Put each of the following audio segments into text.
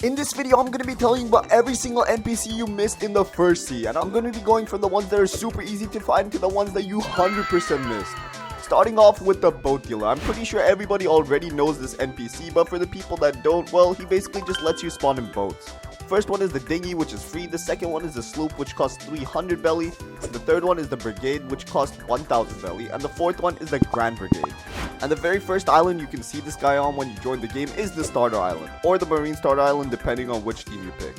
In this video, I'm going to be telling you about every single NPC you missed in the first sea, and I'm going to be going from the ones that are super easy to find to the ones that you 100% missed. Starting off with the boat dealer. I'm pretty sure everybody already knows this NPC, but for the people that don't, well, he basically just lets you spawn in boats. First one is the dinghy, which is free. The second one is the sloop, which costs 300 belly. The third one is the brigade, which costs 1000 belly. And the fourth one is the grand brigade. And the very first island you can see this guy on when you join the game is the starter island, or the marine starter island, depending on which team you pick.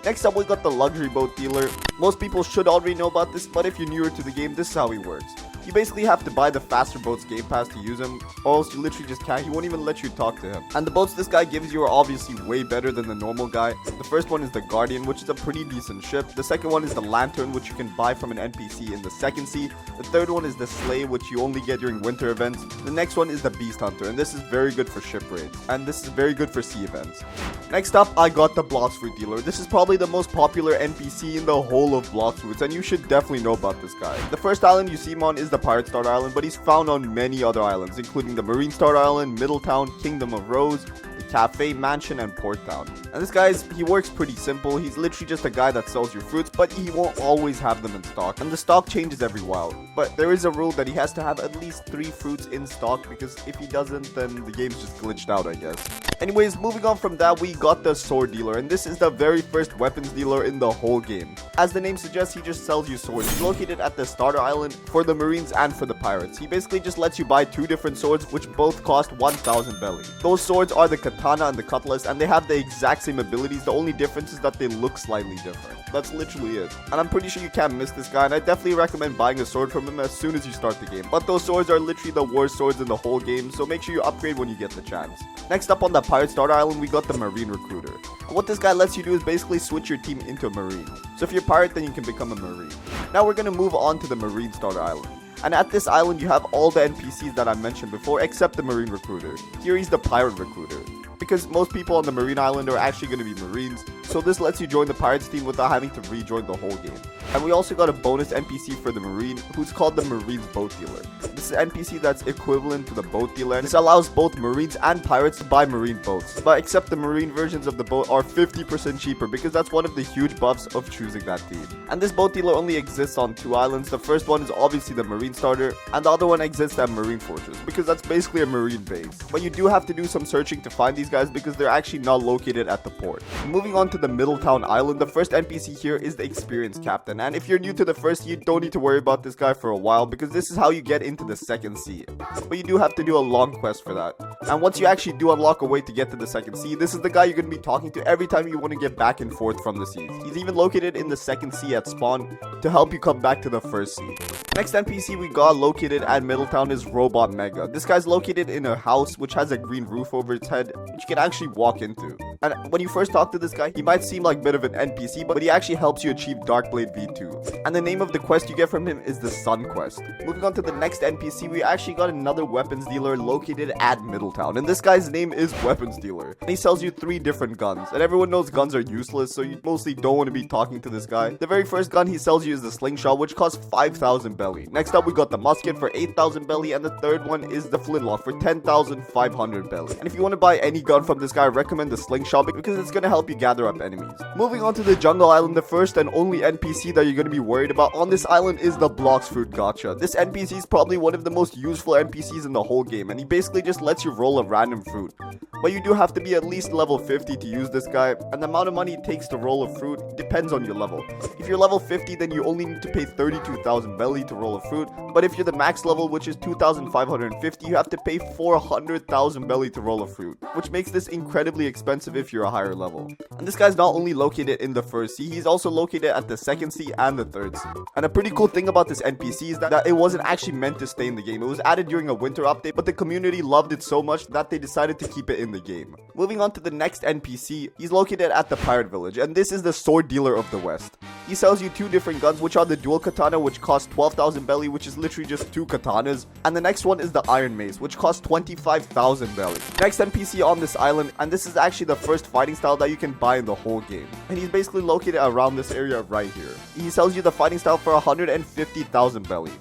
Next up, we got the luxury boat dealer. Most people should already know about this, but if you're newer to the game, this is how he works. You basically have to buy the faster boats game pass to use him, or else you literally just can't. He won't even let you talk to him. And the boats this guy gives you are obviously way better than the normal guy. The first one is the Guardian, which is a pretty decent ship. The second one is the Lantern, which you can buy from an NPC in the second sea. The third one is the Sleigh, which you only get during winter events. The next one is the Beast Hunter, and this is very good for ship raids, and this is very good for sea events. Next up, I got the Blox fruit dealer. This is probably the most popular NPC in the whole of Blox fruits, and you should definitely know about this guy. The first island you see him on is the Pirate Starter Island, but he's found on many other islands, including the Marine Starter Island, Middletown, Kingdom of Rose, the Cafe, Mansion, and Port Town. And this guy, he works pretty simple. He's literally just a guy that sells you fruits, but he won't always have them in stock, and the stock changes every while. But there is a rule that he has to have at least 3 fruits in stock, because if he doesn't, then the game's just glitched out, I guess. Anyways, moving on from that, we got the sword dealer, and this is the very first weapons dealer in the whole game. As the name suggests, he just sells you swords. He's located at the starter island for the Marines and for the pirates. He basically just lets you buy 2 different swords, which both cost 1000 belly. Those swords are the katana and the cutlass, and they have the exact same abilities. The only difference is that they look slightly different. That's literally it. And I'm pretty sure you can't miss this guy, and I definitely recommend buying a sword from him as soon as you start the game. But those swords are literally the worst swords in the whole game, so make sure you upgrade when you get the chance. Next up on the Pirate Starter Island, we got the Marine Recruiter. And what this guy lets you do is basically switch your team into a Marine. So if you're a pirate, then you can become a Marine. Now we're going to move on to the Marine Starter Island. And at this island, you have all the NPCs that I mentioned before, except the Marine Recruiter. Here he's the Pirate Recruiter, because most people on the Marine Island are actually going to be Marines, so this lets you join the Pirates team without having to rejoin the whole game. And we also got a bonus NPC for the Marine, who's called the Marine's Boat Dealer. This is an NPC that's equivalent to the Boat Dealer, and this allows both Marines and Pirates to buy Marine boats. But except the Marine versions of the boat are 50% cheaper, because that's one of the huge buffs of choosing that team. And this Boat Dealer only exists on 2 islands. The first one is obviously the Marine Starter, and the other one exists at Marine Fortress, because that's basically a Marine base. But you do have to do some searching to find these guys, because they're actually not located at the port. Moving on to the Middletown Island, the first NPC here is the Experienced Captain, and if you're new to the first, you don't need to worry about this guy for a while, because this is how you get into the second sea. But you do have to do a long quest for that. And once you actually do unlock a way to get to the second sea, this is the guy you're going to be talking to every time you want to get back and forth from the seas. He's even located in the second sea at spawn to help you come back to the first sea. Next NPC we got located at Middletown is Robot Mega. This guy's located in a house which has a green roof over its head, which you can actually walk into. And when you first talk to this guy, he might seem like a bit of an NPC, but he actually helps you achieve Darkblade V2. And the name of the quest you get from him is the Sun Quest. Moving on to the next NPC, we actually got another weapons dealer located at Middletown. And this guy's name is Weapons Dealer. And he sells you 3 different guns. And everyone knows guns are useless, so you mostly don't want to be talking to this guy. The very first gun he sells you is the Slingshot, which costs 5000 belly. Next up, we got the Musket for 8000 belly. And the third one is the Flintlock for 10,500 belly. And if you want to buy any gun from this guy, I recommend the Slingshot, because it's going to help you gather up enemies. Moving on to the Jungle Island, the first and only NPC that you're going to be worried about on this island is the Blox Fruit Gacha. This NPC is probably one of the most useful NPCs in the whole game, and he basically just lets you roll a random fruit. But you do have to be at least level 50 to use this guy, and the amount of money it takes to roll a fruit depends on your level. If you're level 50, then you only need to pay 32,000 belly to roll a fruit, but if you're the max level, which is 2,550, you have to pay 400,000 belly to roll a fruit, which makes this incredibly expensive if you're a higher level. And this guy's not only located in the first sea, he's also located at the second sea and the third sea. And a pretty cool thing about this NPC is that it wasn't actually meant to stay in the game. It was added during a winter update, but the community loved it so much that they decided to keep it in the game. Moving on to the next NPC, he's located at the Pirate Village, and this is the Sword Dealer of the West. He sells you 2 different guns, which are the Dual Katana, which costs 12,000 belly, which is literally just 2 katanas, and the next one is the Iron Mace, which costs 25,000 belly. Next NPC on this island, and this is actually the first fighting style that you can buy in the whole game, and he's basically located around this area right here. He sells you the fighting style for 150,000 belly.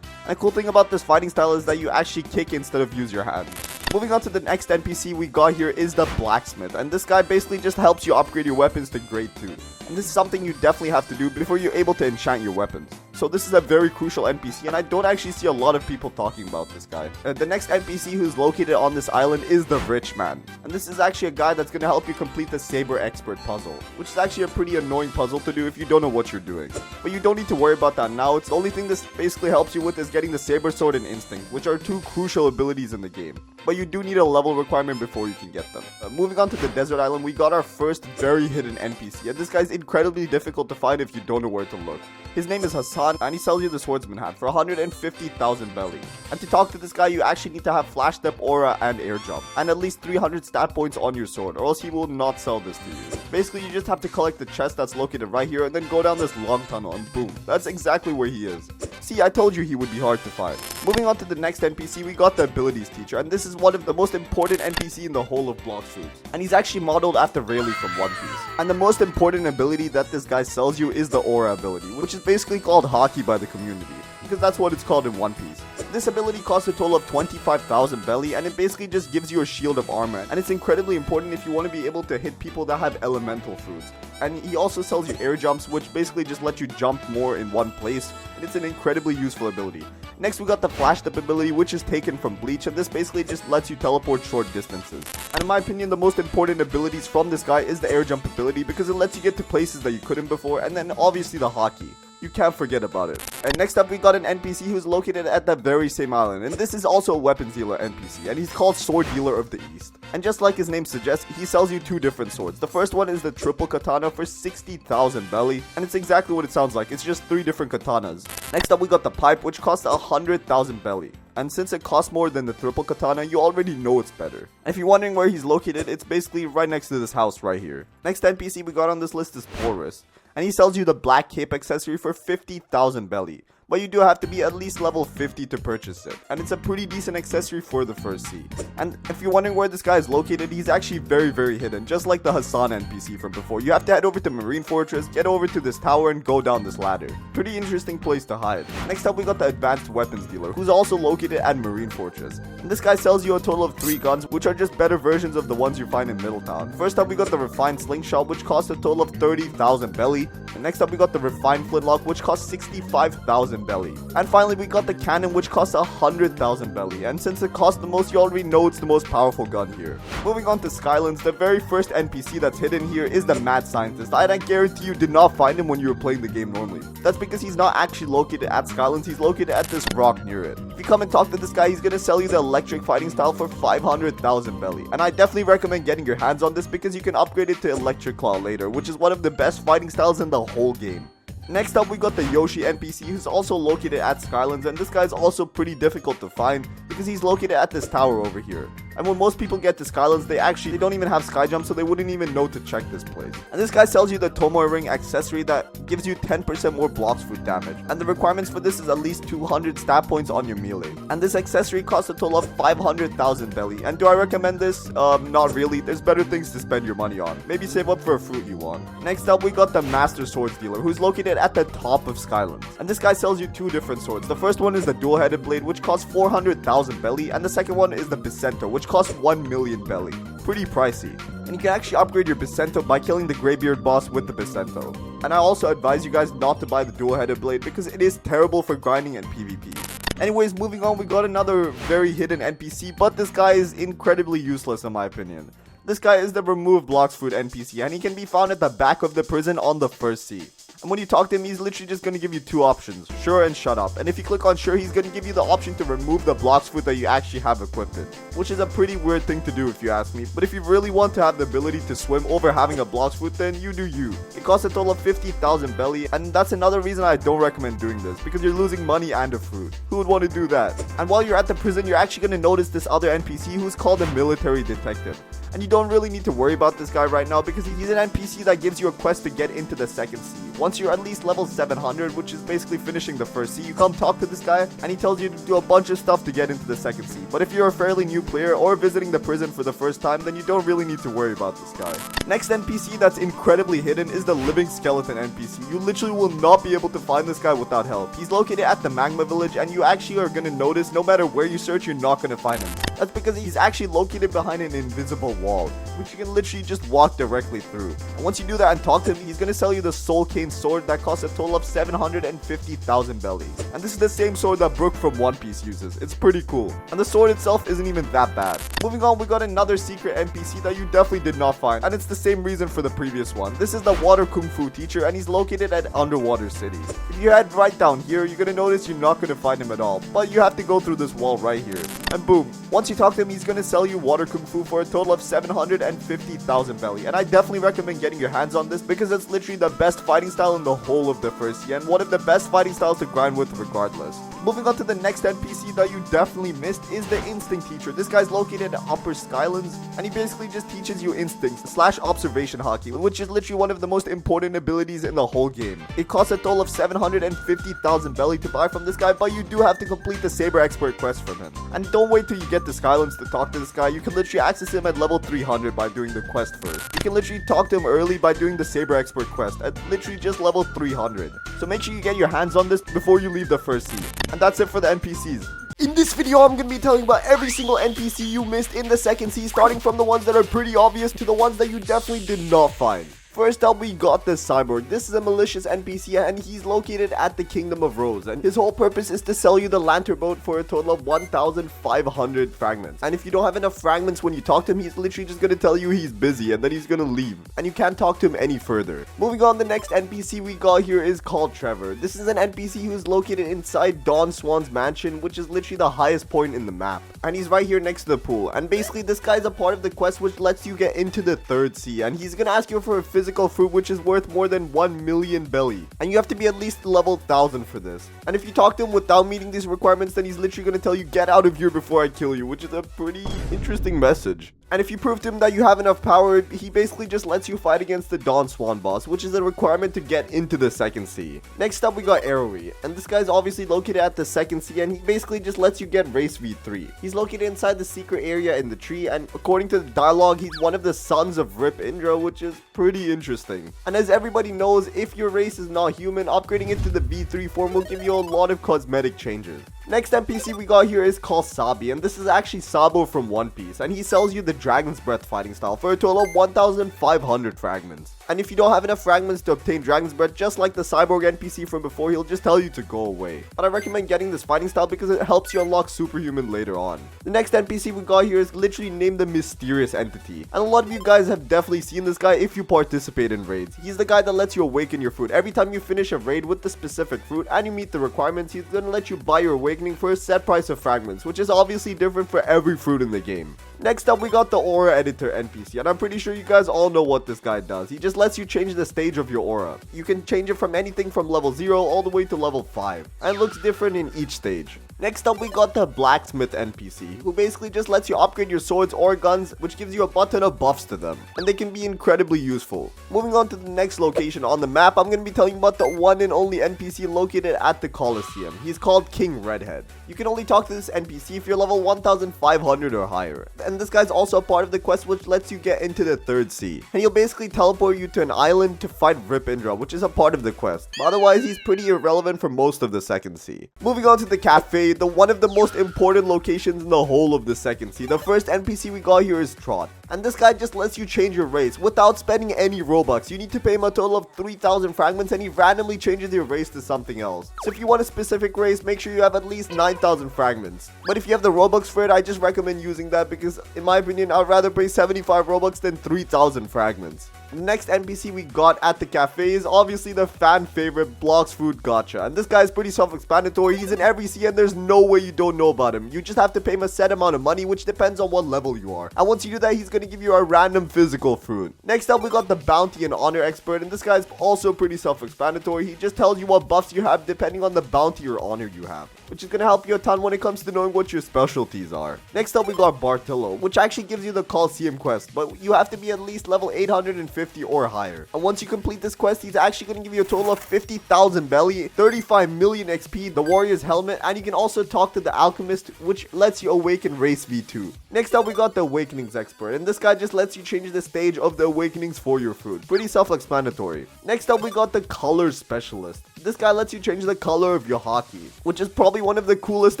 And the cool thing about this fighting style is that you actually kick instead of use your hand. Moving on to the next NPC we got here is the blacksmith, and this guy basically just helps you upgrade your weapons to grade 2. And this is something you definitely have to do before you're able to enchant your weapons. So this is a very crucial NPC, and I don't actually see a lot of people talking about this guy. The next NPC who's located on this island is the rich man. And this is actually a guy that's going to help you complete the saber expert puzzle, which is actually a pretty annoying puzzle to do if you don't know what you're doing. But you don't need to worry about that now. It's the only thing this basically helps you with is getting the saber sword and instinct, which are 2 crucial abilities in the game. But you do need a level requirement before you can get them. Moving on to the desert island, we got our first very hidden NPC, and this guy's incredibly difficult to find if you don't know where to look. His name is Hassan, and he sells you the swordsman hat for 150,000 belly. And to talk to this guy, you actually need to have flash step, aura, and air jump, and at least 300 stat points on your sword, or else he will not sell this to you. Basically, you just have to collect the chest that's located right here, and then go down this long tunnel, and boom, that's exactly where he is. See, I told you he would be hard to find. Moving on to the next NPC, we got the abilities teacher, and this is one of the most important NPC in the whole of Blox Fruits. And he's actually modeled after Rayleigh from One Piece. And the most important ability that this guy sells you is the aura ability, which is basically called hockey by the community, because that's what it's called in One Piece. This ability costs a total of 25,000 belly, and it basically just gives you a shield of armor, and it's incredibly important if you want to be able to hit people that have elemental fruits. And he also sells you air jumps, which basically just let you jump more in one place, and it's an incredibly useful ability. Next, we got the flash step ability, which is taken from Bleach, and this basically just lets you teleport short distances. And in my opinion, the most important abilities from this guy is the air jump ability, because it lets you get to places that you couldn't before, and then obviously the hockey. You can't forget about it. And next up, we got an NPC who's located at that very same island, and this is also a weapons dealer NPC, and he's called Sword Dealer of the East. And just like his name suggests, he sells you 2 different swords. The first one is the triple katana for 60,000 belly, and it's exactly what it sounds like. It's just 3 different katanas. Next up, we got the pipe, which costs 100,000 belly. And since it costs more than the triple katana, you already know it's better. And if you're wondering where he's located, it's basically right next to this house right here. Next NPC we got on this list is Porus, and he sells you the black cape accessory for 50,000 belly. But you do have to be at least level 50 to purchase it, and it's a pretty decent accessory for the first sea. And if you're wondering where this guy is located, he's actually very hidden, just like the Hassan NPC from before. You have to head over to Marine Fortress, get over to this tower, and go down this ladder. Pretty interesting place to hide. Next up, we got the advanced weapons dealer, who's also located at Marine Fortress. And this guy sells you a total of 3 guns, which are just better versions of the ones you find in Middletown. First up, we got the refined slingshot, which costs a total of 30,000 belly. And next up, we got the refined flintlock, which costs 65,000 belly. And finally, we got the cannon, which costs 100,000 belly. And since it costs the most, you already know it's the most powerful gun here. Moving on to Skylands, the very first NPC that's hidden here is the mad scientist. And I guarantee you did not find him when you were playing the game normally. That's because he's not actually located at Skylands, he's located at this rock near it. If you come and talk to this guy, he's gonna sell you the electric fighting style for 500,000 belly. And I definitely recommend getting your hands on this because you can upgrade it to electric claw later, which is one of the best fighting styles in the whole game. Next up, we got the Yoshi NPC, who's also located at Skylands, and this guy's also pretty difficult to find because he's located at this tower over here. And when most people get to Skylands, they don't even have sky jump, so they wouldn't even know to check this place. And this guy sells you the Tomoe ring accessory that gives you 10% more Blox fruit damage. And the requirements for this is at least 200 stat points on your melee. And this accessory costs a total of 500,000 belly. And do I recommend this? Not really. There's better things to spend your money on. Maybe save up for a fruit you want. Next up, we got the Master Swords dealer, who's located at the top of Skylands. And this guy sells you 2 different swords. The first one is the dual-headed blade, which costs 400,000 belly. And the second one is the Bicento, which costs 1 million belly. Pretty pricey. And you can actually upgrade your Bicento by killing the Greybeard boss with the Bicento. And I also advise you guys not to buy the dual-headed blade because it is terrible for grinding and PvP. Anyways, moving on, we got another very hidden NPC, but this guy is incredibly useless in my opinion. This guy is the Remove Blox Fruit NPC, and he can be found at the back of the prison on the first sea. And when you talk to him, he's literally just going to give you 2 options, sure and shut up. And if you click on sure, he's going to give you the option to remove the Blox Fruit that you actually have equipped, which is a pretty weird thing to do if you ask me. But if you really want to have the ability to swim over having a Blox Fruit, then you do you. It costs a total of 50,000 belly, and that's another reason I don't recommend doing this, because you're losing money and a fruit. Who would want to do that? And while you're at the prison, you're actually going to notice this other NPC who's called a military detective. And you don't really need to worry about this guy right now because he's an NPC that gives you a quest to get into the second sea. Once you're at least level 700, which is basically finishing the first sea, you come talk to this guy and he tells you to do a bunch of stuff to get into the second sea. But if you're a fairly new player or visiting the prison for the first time, then you don't really need to worry about this guy. Next NPC that's incredibly hidden is the living skeleton NPC. You literally will not be able to find this guy without help. He's located at the magma village and you actually are going to notice no matter where you search, you're not going to find him. That's because he's actually located behind an invisible wall, which you can literally just walk directly through. And once you do that and talk to him, he's gonna sell you the Soul Cane sword that costs a total of 750,000 bellies. And this is the same sword that Brook from One Piece uses. It's pretty cool. And the sword itself isn't even that bad. Moving on, we got another secret NPC that you definitely did not find, and it's the same reason for the previous one. This is the Water Kung Fu teacher, and he's located at underwater cities. If you head right down here, you're gonna notice you're not gonna find him at all, but you have to go through this wall right here. And boom, once you talk to him, he's gonna sell you Water Kung Fu for a total of 750,000 belly. And I definitely recommend getting your hands on this because it's literally the best fighting style in the whole of the first year, and one of the best fighting styles to grind with regardless. Moving on to the next NPC that you definitely missed is the Instinct teacher. This guy's located at Upper Skylands, and he basically just teaches you instincts / observation hockey, which is literally one of the most important abilities in the whole game. It costs a total of 750,000 belly to buy from this guy, but you do have to complete the Saber Expert quest from him. And don't wait till you get to Skylands to talk to this guy. You can literally access him at level 300 by doing the quest first. You can literally talk to him early by doing the Saber Expert quest at literally just level 300. So make sure you get your hands on this before you leave the first sea. And that's it for the NPCs. In this video, I'm going to be telling about every single NPC you missed in the second sea, starting from the ones that are pretty obvious to the ones that you definitely did not find. First up, we got the Cyborg. This is a malicious NPC, and he's located at the Kingdom of Rose, and his whole purpose is to sell you the Lantern Boat for a total of 1,500 fragments. And if you don't have enough fragments when you talk to him, he's literally just gonna tell you he's busy, and then he's gonna leave, and you can't talk to him any further. Moving on, the next NPC we got here is called Trevor. This is an NPC who's located inside Don Swan's mansion, which is literally the highest point in the map. And he's right here next to the pool, and basically this guy's a part of the quest which lets you get into the third sea, and he's gonna ask you for a physical fruit which is worth more than 1 million belly, and you have to be at least level 1000 for this. And if you talk to him without meeting these requirements, then he's literally gonna tell you, get out of here before I kill you, which is a pretty interesting message. And if you prove to him that you have enough power, he basically just lets you fight against the Don Swan boss, which is a requirement to get into the second sea. Next up, we got Arrowy, and this guy's obviously located at the second sea, and he basically just lets you get race v3. He's located inside the secret area in the tree, and according to the dialogue, he's one of the sons of Rip Indra, which is pretty interesting. And as everybody knows, if your race is not human, upgrading it to the V3 form will give you a lot of cosmetic changes. Next NPC we got here is called Sabi, and this is actually Sabo from One Piece, and he sells you the Dragon's Breath fighting style for a total of 1,500 fragments. And if you don't have enough fragments to obtain Dragon's Breath, just like the Cyborg NPC from before, he'll just tell you to go away. But I recommend getting this fighting style because it helps you unlock Superhuman later on. The next NPC we got here is literally named the Mysterious Entity, and a lot of you guys have definitely seen this guy if you participate in raids. He's the guy that lets you awaken your fruit. Every time you finish a raid with the specific fruit and you meet the requirements, he's gonna let you buy your awakening for a set price of fragments, which is obviously different for every fruit in the game. Next up, we got the Aura Editor NPC, and I'm pretty sure you guys all know what this guy does. He just lets you change the stage of your aura. You can change it from anything from level 0 all the way to level 5, and it looks different in each stage. Next up, we got the Blacksmith NPC, who basically just lets you upgrade your swords or guns, which gives you a butt ton of buffs to them, and they can be incredibly useful. Moving on to the next location on the map, I'm going to be telling you about the one and only NPC located at the Coliseum. He's called King Redhead. You can only talk to this NPC if you're level 1,500 or higher, and this guy's also a part of the quest which lets you get into the third sea, and he'll basically teleport you to an island to fight Rip Indra, which is a part of the quest, but otherwise he's pretty irrelevant for most of the second sea. Moving on to the cafe, the one of the most important locations in the whole of the second sea. The first NPC we got here is Trot, and this guy just lets you change your race without spending any Robux. You need to pay him a total of 3,000 fragments, and he randomly changes your race to something else. So if you want a specific race, make sure you have at least 9,000 fragments. But if you have the Robux for it, I just recommend using that because in my opinion, I'd rather pay 75 Robux than 3,000 fragments. The next NPC we got at the cafe is obviously the fan favorite Blox Food Gacha, and this guy is pretty self-explanatory. He's in every sea and there's no way you don't know about him. You just have to pay him a set amount of money, which depends on what level you are, and once you do that, he's gonna give you a random physical fruit. Next up, we got the Bounty and Honor Expert, and this guy is also pretty self-explanatory. He just tells you what buffs you have depending on the bounty or honor you have, which is gonna help you a ton when it comes to knowing what your specialties are. Next up, we got Bartillo, which actually gives you the Coliseum quest, but you have to be at least level 850 250 or higher. And once you complete this quest, he's actually going to give you a total of 50,000 belly, 35 million XP, the warrior's helmet, and you can also talk to the alchemist, which lets you awaken race V2. Next up, we got the awakenings expert, and this guy just lets you change the stage of the awakenings for your food. Pretty self-explanatory. Next up, we got the color specialist. This guy lets you change the color of your hockey, which is probably one of the coolest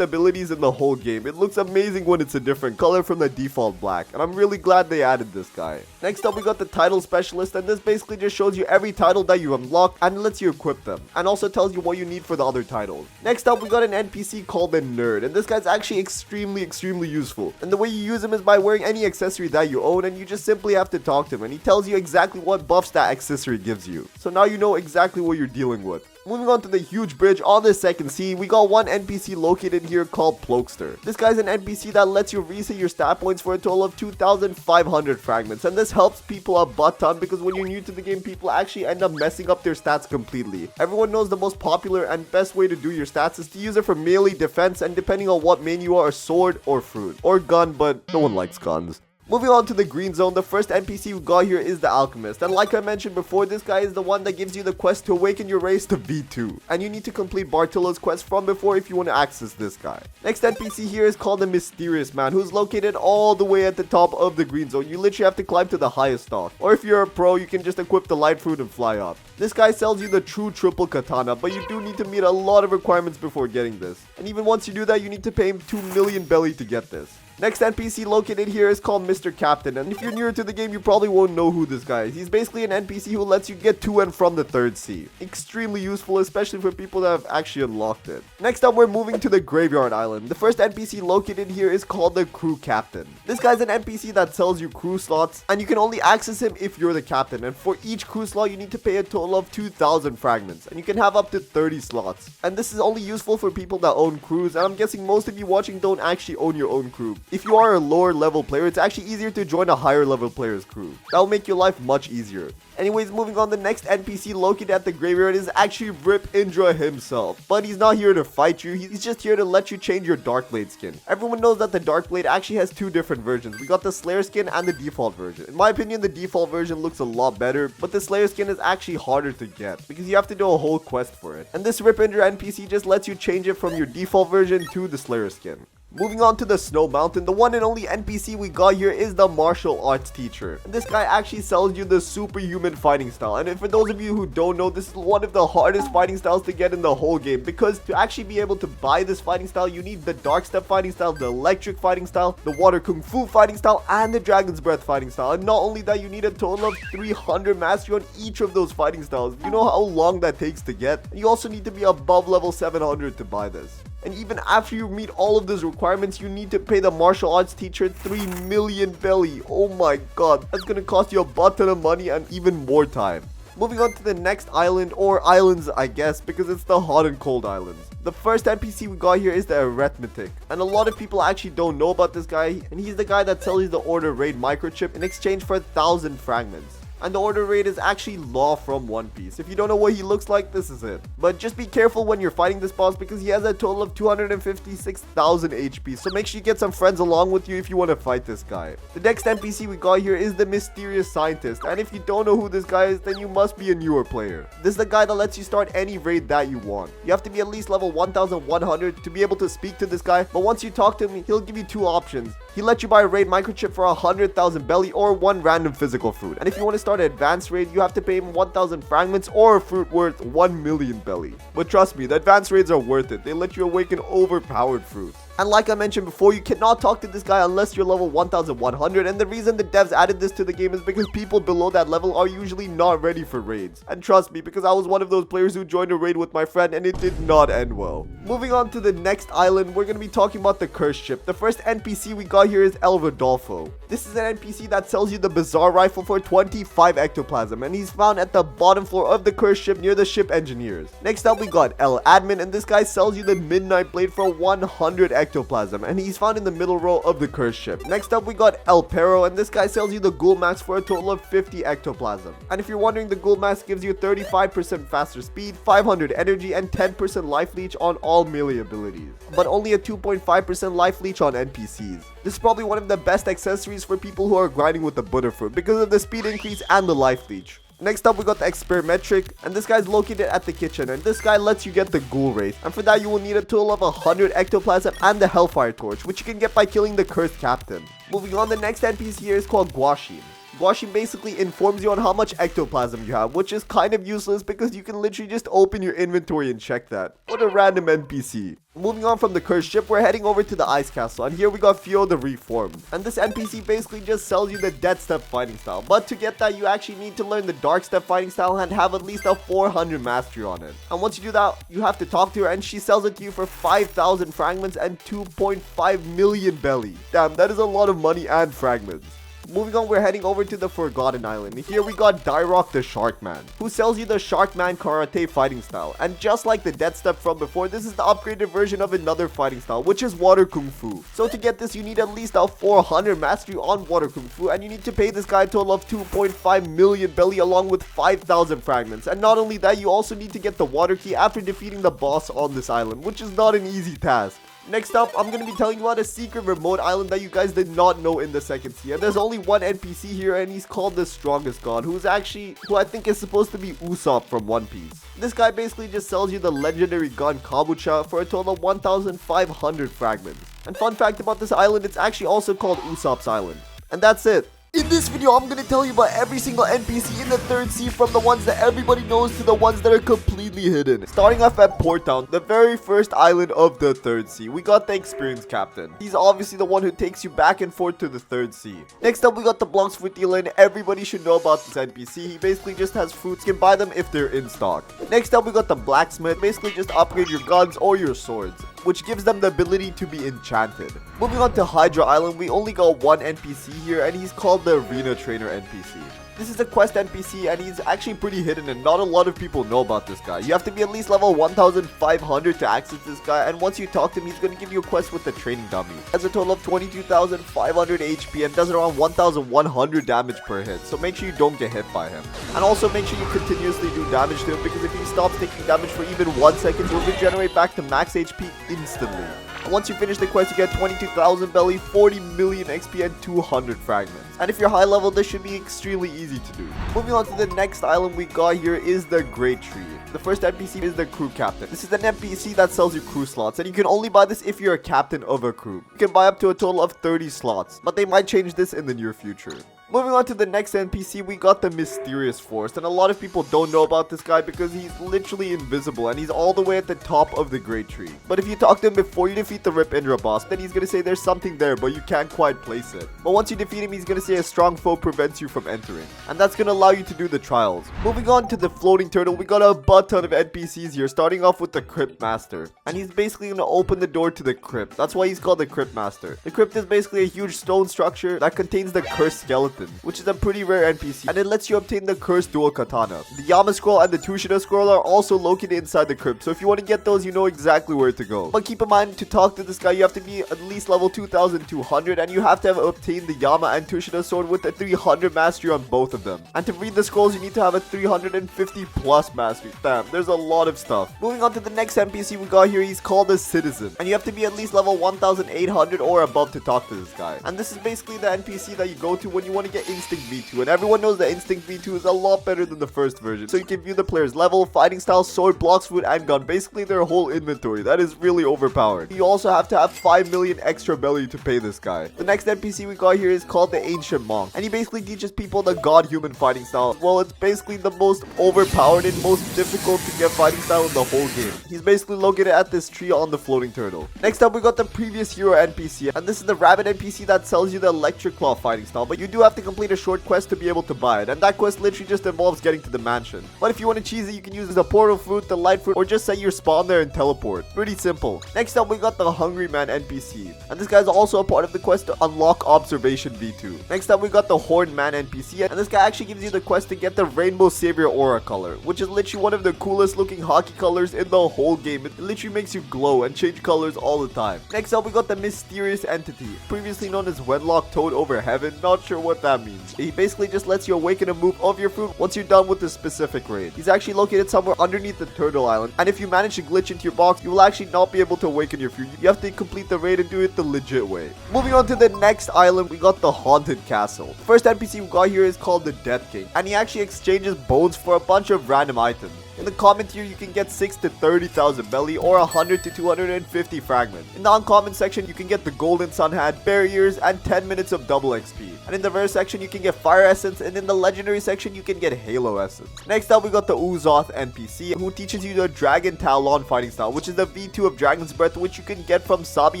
abilities in the whole game. It looks amazing when it's a different color from the default black, and I'm really glad they added this guy. Next up, we got the title specialist, and this basically just shows you every title that you unlock and lets you equip them, and also tells you what you need for the other titles. Next up, we got an NPC called the nerd, and this guy's actually extremely useful. And the way you use him is by wearing any accessory that you own, and you just simply have to talk to him, and he tells you exactly what buffs that accessory gives you. So now you know exactly what you're dealing with. Moving on to the huge bridge on the second sea, we got one NPC located here called Bloxter. This guy's an NPC that lets you reset your stat points for a total of 2,500 fragments, and this helps people a butt ton because when you're new to the game, people actually end up messing up their stats completely. Everyone knows the most popular and best way to do your stats is to use it for melee defense, and depending on what main you are, a sword or fruit or gun, but no one likes guns. Moving on to the green zone, the first NPC we got here is the alchemist, and like I mentioned before, this guy is the one that gives you the quest to awaken your race to V2, and you need to complete Bartolo's quest from before if you want to access this guy. Next NPC here is called the mysterious man, who's located all the way at the top of the green zone. You literally have to climb to the highest stalk, or if you're a pro, you can just equip the light fruit and fly up. This guy sells you the true triple katana, but you do need to meet a lot of requirements before getting this, and even once you do that, you need to pay him 2 million belly to get this. Next NPC located here is called Mr. Captain, and if you're newer to the game, you probably won't know who this guy is. He's basically an NPC who lets you get to and from the third sea. Extremely useful, especially for people that have actually unlocked it. Next up, we're moving to the Graveyard Island. The first NPC located here is called the Crew Captain. This guy's an NPC that sells you crew slots, and you can only access him if you're the captain, and for each crew slot, you need to pay a total of 2,000 fragments, and you can have up to 30 slots. And this is only useful for people that own crews, and I'm guessing most of you watching don't actually own your own crew. If you are a lower level player, it's actually easier to join a higher level player's crew. That will make your life much easier. Anyways, moving on, the next NPC located at the graveyard is actually Rip Indra himself. But he's not here to fight you, he's just here to let you change your Darkblade skin. Everyone knows that the Darkblade actually has two different versions. We got the Slayer skin and the default version. In my opinion, the default version looks a lot better, but the Slayer skin is actually harder to get because you have to do a whole quest for it. And this Rip Indra NPC just lets you change it from your default version to the Slayer skin. Moving on to the Snow Mountain, the one and only NPC we got here is the martial arts teacher. And this guy actually sells you the superhuman fighting style. And for those of you who don't know, this is one of the hardest fighting styles to get in the whole game, because to actually be able to buy this fighting style, you need the Dark Step fighting style, the Electric fighting style, the Water Kung Fu fighting style, and the Dragon's Breath fighting style. And not only that, you need a total of 300 mastery on each of those fighting styles. You know how long that takes to get? And you also need to be above level 700 to buy this. And even after you meet all of those requirements, you need to pay the martial arts teacher 3 million belly. Oh my god, that's gonna cost you a butt ton of money and even more time. Moving on to the next island, or islands I guess, because it's the hot and cold islands. The first NPC we got here is the Arithmetic, and a lot of people actually don't know about this guy, and he's the guy that sells you the Order Raid microchip in exchange for 1,000 fragments. And the Order Raid is actually Law from One Piece. If you don't know what he looks like, this is it. But just be careful when you're fighting this boss because he has a total of 256,000 HP. So make sure you get some friends along with you if you want to fight this guy. The next NPC we got here is the Mysterious Scientist. And if you don't know who this guy is, then you must be a newer player. This is the guy that lets you start any raid that you want. You have to be at least level 1,100 to be able to speak to this guy. But once you talk to him, he'll give you two options. He'll let you buy a raid microchip for 100,000 belly or one random physical fruit. And if you want to start an advanced raid, you have to pay him 1,000 fragments or a fruit worth 1 million belly. But trust me, the advanced raids are worth it. They let you awaken overpowered fruits. And like I mentioned before, you cannot talk to this guy unless you're level 1,100. And the reason the devs added this to the game is because people below that level are usually not ready for raids. And trust me, because I was one of those players who joined a raid with my friend and it did not end well. Moving on to the next island, we're going to be talking about the Cursed Ship. The first NPC we got here is El Rodolfo. This is an NPC that sells you the Bizarre Rifle for 25 ectoplasm, and he's found at the bottom floor of the Cursed Ship near the ship engineers. Next up, we got El Admin, and this guy sells you the Midnight Blade for 100 ectoplasm. ectoplasm, and he's found in the middle row of the cursed ship. Next up, we got El Perro, and this guy sells you the Ghoul Max for a total of 50 ectoplasm. And if you're wondering, the Ghoul Max gives you 35% faster speed, 500 energy, and 10% life leech on all melee abilities, but only a 2.5% life leech on NPCs. This is probably one of the best accessories for people who are grinding with the Butterfruit because of the speed increase and the life leech. Next up, we got the Experimetric, and this guy's located at the kitchen, and this guy lets you get the Ghoul Race, and for that you will need a total of 100 ectoplasm and the Hellfire Torch, which you can get by killing the Cursed Captain. Moving on, the next NPC here is called Guaxin. Guaxin basically informs you on how much ectoplasm you have, which is kind of useless because you can literally just open your inventory and check that. What a random NPC. Moving on from the cursed ship, we're heading over to the Ice Castle, and here we got Fio the Reformed. And this NPC basically just sells you the Dead Step fighting style, but to get that you actually need to learn the Dark Step fighting style and have at least a 400 mastery on it. And once you do that, you have to talk to her, and she sells it to you for 5,000 fragments and 2.5 million belly. Damn, that is a lot of money and fragments. Moving on, we're heading over to the Forgotten Island. Here we got Dyrock the Sharkman, who sells you the Sharkman Karate fighting style. And just like the Death Step from before, this is the upgraded version of another fighting style, which is Water Kung Fu. So to get this, you need at least a 400 mastery on Water Kung Fu, and you need to pay this guy a total of 2.5 million belly along with 5,000 fragments. And not only that, you also need to get the water key after defeating the boss on this island, which is not an easy task. Next up, I'm going to be telling you about a secret remote island that you guys did not know in the second sea. And there's only one NPC here, and he's called the Strongest God, who I think is supposed to be Usopp from One Piece. This guy basically just sells you the legendary gun Kabucha for a total of 1,500 fragments. And fun fact about this island, it's actually also called Usopp's Island. And that's it. In this video, I'm going to tell you about every single NPC in the third sea, from the ones that everybody knows to the ones that are completely hidden. Starting off at Port Town, the very first island of the third sea, we got the Experienced Captain. He's obviously the one who takes you back and forth to the third sea. Next up, we got the Blox fruit dealer, and everybody should know about this NPC. He basically just has fruits. You can buy them if they're in stock. Next up, we got the Blacksmith. Basically just upgrade your guns or your swords, which gives them the ability to be enchanted. Moving on to Hydra Island, we only got one NPC here, and he's called the Arena Trainer NPC. This is a quest NPC, and he's actually pretty hidden, and not a lot of people know about this guy. You have to be at least level 1,500 to access this guy, and once you talk to him, he's going to give you a quest with the training dummy. He has a total of 22,500 HP and does around 1,100 damage per hit, so make sure you don't get hit by him. And also make sure you continuously do damage to him, because if he stops taking damage for even 1 second, he'll regenerate back to max HP instantly. And once you finish the quest, you get 22,000 belly, 40 million XP, and 200 fragments. And if you're high level, this should be extremely easy to do. Moving on to the next island we got here is the Great Tree. The first NPC is the Crew Captain. This is an NPC that sells you crew slots, and you can only buy this if you're a captain of a crew. You can buy up to a total of 30 slots, but they might change this in the near future. Moving on to the next NPC, we got the Mysterious Forest, and a lot of people don't know about this guy because he's literally invisible, and he's all the way at the top of the Great Tree. But if you talk to him before you defeat the Rip Indra boss, then he's gonna say there's something there, but you can't quite place it. But once you defeat him, he's gonna say a strong foe prevents you from entering, and that's gonna allow you to do the trials. Moving on to the Floating Turtle, we got a butt ton of NPCs here, starting off with the Crypt Master, and he's basically gonna open the door to the crypt. That's why he's called the Crypt Master. The crypt is basically a huge stone structure that contains the Cursed Skeleton, which is a pretty rare NPC, and it lets you obtain the Cursed Dual Katana. The Yama Scroll and the Tushida Scroll are also located inside the crypt, so if you want to get those, you know exactly where to go. But keep in mind, to talk to this guy, you have to be at least level 2,200, and you have to have obtained the Yama and Tushida Sword with a 300 mastery on both of them. And to read the scrolls, you need to have a 350 plus mastery. Damn, there's a lot of stuff. Moving on to the next NPC we got here, he's called a Citizen, and you have to be at least level 1,800 or above to talk to this guy. And this is basically the NPC that you go to when you want to get Instinct V2, and everyone knows that Instinct V2 is a lot better than the first version. So you can view the player's level, fighting style, sword, blocks, food, and gun, basically their whole inventory. That is really overpowered. You also have to have 5 million extra belly to pay this guy. The next NPC we got here is called the Ancient Monk, and he basically teaches people the god-human fighting style. Well, it's basically the most overpowered and most difficult to get fighting style in the whole game. He's basically located at this tree on the Floating Turtle. Next up, we got the previous hero NPC, and this is the Rabbit NPC that sells you the Electric Claw fighting style, but you do have to to complete a short quest to be able to buy it, and that quest literally just involves getting to the mansion. But if you want to cheese it, you can use the portal fruit, the light fruit, or just set your spawn there and teleport. Pretty simple. Next up, we got the Hungry Man NPC, and this guy's also a part of the quest to unlock Observation V2. Next up, we got the Horn Man NPC, and this guy actually gives you the quest to get the Rainbow Savior Aura color, which is literally one of the coolest looking hockey colors in the whole game. It literally makes you glow and change colors all the time. Next up, we got the Mysterious Entity, previously known as Wenlock Toad over Heaven. Not sure what that means. He basically just lets you awaken a move of your fruit once you're done with the specific raid. He's actually located somewhere underneath the Turtle Island, and if you manage to glitch into your box, you will actually not be able to awaken your fruit. You have to complete the raid and do it the legit way. Moving on to the next island, we got the Haunted Castle. First NPC we got here is called the Death King, and he actually exchanges bones for a bunch of random items. In the common tier, you can get 6 to 30,000 belly or 100 to 250 fragments. In the uncommon section, you can get the Golden Sun Hat, barriers, and 10 minutes of double XP. And in the rare section, you can get Fire Essence, and in the legendary section, you can get Halo Essence. Next up, we got the Uzoth NPC, who teaches you the Dragon Talon fighting style, which is the V2 of Dragon's Breath, which you can get from Sabi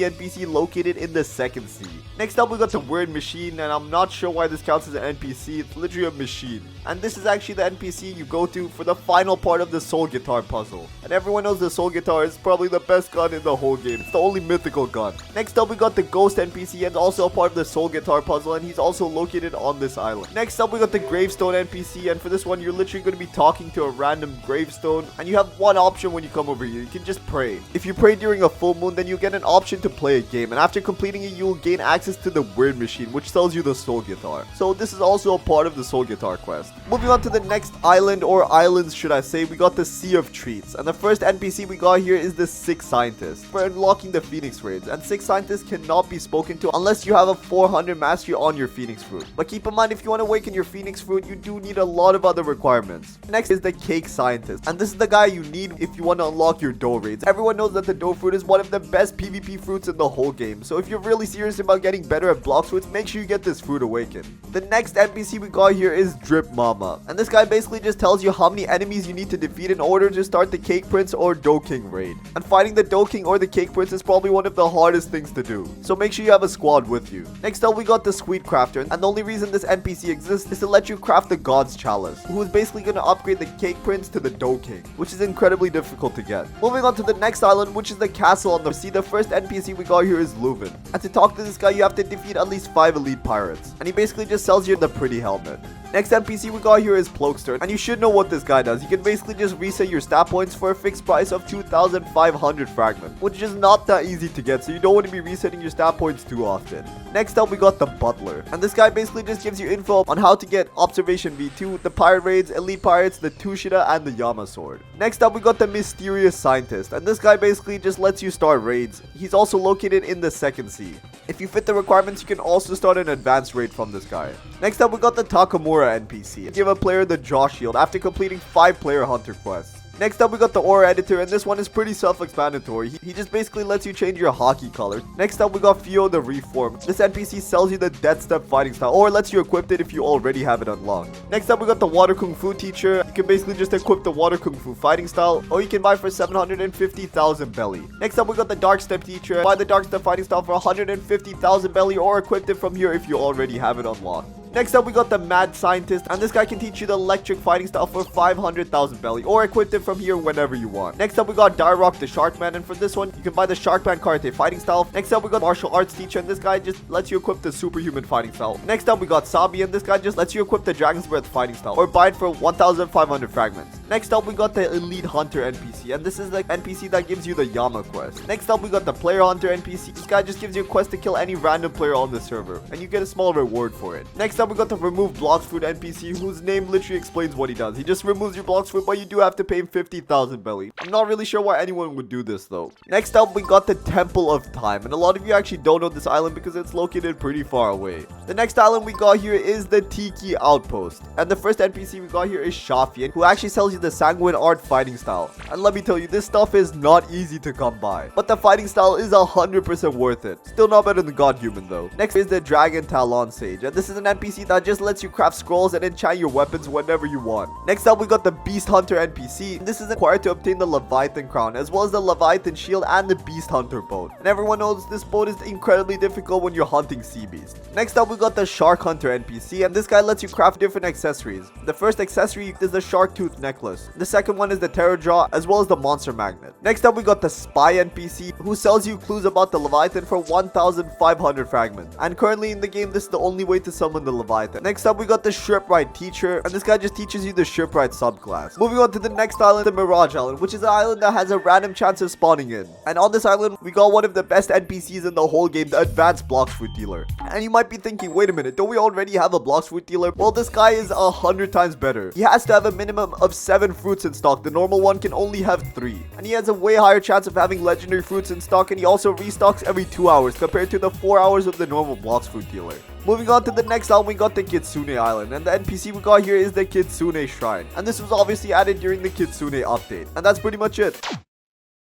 NPC located in the second sea. Next up, we got the Weird Machine, and I'm not sure why this counts as an NPC. It's literally a machine. And this is actually the NPC you go to for the final part of the Soul Guitar puzzle. And everyone knows the Soul Guitar is probably the best gun in the whole game. It's the only mythical gun. Next up, we got the Ghost NPC, and also a part of the Soul Guitar puzzle, and he's also located on this island. Next up, we got the Gravestone NPC, and for this one, you're literally going to be talking to a random gravestone, and you have one option when you come over here. You can just pray. If you pray during a full moon, then you get an option to play a game, and after completing it, you will gain access to the Weird Machine, which sells you the Soul Guitar. So this is also a part of the Soul Guitar quest. Moving on to the next island, or islands should I say, we got the Sea of Treats, and the first NPC we got here is the Sixth Scientist for unlocking the Phoenix raids, and Sixth Scientist cannot be spoken to unless you have a 400 mastery on your Phoenix fruit. But keep in mind, if you want to awaken your Phoenix fruit, you do need a lot of other requirements. Next is the Cake Scientist, and this is the guy you need if you want to unlock your dough raids. Everyone knows that the dough fruit is one of the best PvP fruits in the whole game, so if you're really serious about getting better at Blox fruits, make sure you get this fruit awakened. The next NPC we got here is Drip Mama, and this guy basically just tells you how many enemies you need to defeat in order to start the Cake Prince or Dough King raid. And fighting the Dough King or the Cake Prince is probably one of the hardest things to do, so make sure you have a squad with you. Next up, we got the Sweet Crafter, and the only reason this NPC exists is to let you craft the God's Chalice, who is basically going to upgrade the Cake Prince to the Dough King, which is incredibly difficult to get. Moving on to the next island, which is the Castle on the Sea, the first NPC we got here is Leuven. And to talk to this guy, you have to defeat at least 5 elite pirates, and he basically just sells you the pretty helmet. Next NPC we got here is Plokester, and you should know what this guy does. He can basically just reset your stat points for a fixed price of 2,500 fragments, which is not that easy to get, so you don't want to be resetting your stat points too often. Next up, we got the Butler, and this guy basically just gives you info on how to get Observation V2, the Pirate Raids, Elite Pirates, the Tushida, and the Yama Sword. Next up, we got the Mysterious Scientist, and this guy basically just lets you start raids. He's also located in the second sea. If you fit the requirements, you can also start an advanced raid from this guy. Next up, we got the Takamura NPC. Give a player the Jaw Shield after completing 5 player hunter quests. Next up, we got the Aura Editor, and this one is pretty self-explanatory. He just basically lets you change your hockey color. Next up, we got Fio the Reform. This NPC sells you the Death Step fighting style, or lets you equip it if you already have it unlocked. Next up, we got the Water Kung Fu Teacher. You can basically just equip the Water Kung Fu fighting style, or you can buy for 750,000 belly. Next up, we got the Dark Step Teacher. Buy the Dark Step fighting style for 150,000 belly, or equip it from here if you already have it unlocked. Next up, we got the Mad Scientist, and this guy can teach you the electric fighting style for 500,000 belly, or equip it from here whenever you want. Next up, we got Dirock the Sharkman, and for this one, you can buy the Sharkman Karate fighting style. Next up, we got Martial Arts Teacher, and this guy just lets you equip the Superhuman fighting style. Next up, we got Sabi, and this guy just lets you equip the Dragon's Breath fighting style, or buy it for 1,500 fragments. Next up, we got the Elite Hunter NPC, and this is the NPC that gives you the Yama quest. Next up, we got the Player Hunter NPC. This guy just gives you a quest to kill any random player on the server, and you get a small reward for it. Next up, we got the Remove Blox Fruit NPC, whose name literally explains what he does. He just removes your Blox Fruit, but you do have to pay him 50,000 belly. I'm not really sure why anyone would do this though. Next up, we got the Temple of Time, and a lot of you actually don't know this island because it's located pretty far away. The next island we got here is the Tiki Outpost, and the first NPC we got here is Shafian, who actually sells you sells you the Sanguine Art fighting style. And let me tell you, this stuff is not easy to come by. But the fighting style is 100% worth it. Still not better than God Human though. Next is the Dragon Talon Sage. And this is an NPC that just lets you craft scrolls and enchant your weapons whenever you want. Next up, we got the Beast Hunter NPC. And this is required to obtain the Leviathan Crown, as well as the Leviathan Shield and the Beast Hunter boat. And everyone knows this boat is incredibly difficult when you're hunting sea beasts. Next up, we got the Shark Hunter NPC, and this guy lets you craft different accessories. The first accessory is the Shark Tooth Necklace. The second one is the Terror Jaw, as well as the Monster Magnet. Next up, we got the Spy NPC, who sells you clues about the Leviathan for 1,500 fragments. And currently in the game, this is the only way to summon the Leviathan. Next up, we got the Shipwright Teacher, and this guy just teaches you the Shipwright subclass. Moving on to the next island, the Mirage Island, which is an island that has a random chance of spawning in. And on this island, we got one of the best NPCs in the whole game, the Advanced Blox Fruit Dealer. And you might be thinking, wait a minute, don't we already have a Blox Fruit Dealer? Well, this guy is 100 times better. He has to have a minimum of 7 fruits in stock. The normal one can only have 3. And he has a way higher chance of having legendary fruits in stock, and he also restocks every 2 hours compared to the 4 hours of the normal Blox Fruit Dealer. Moving on to the next island, we got the Kitsune Island, and the NPC we got here is the Kitsune Shrine. And this was obviously added during the Kitsune update. And that's pretty much it.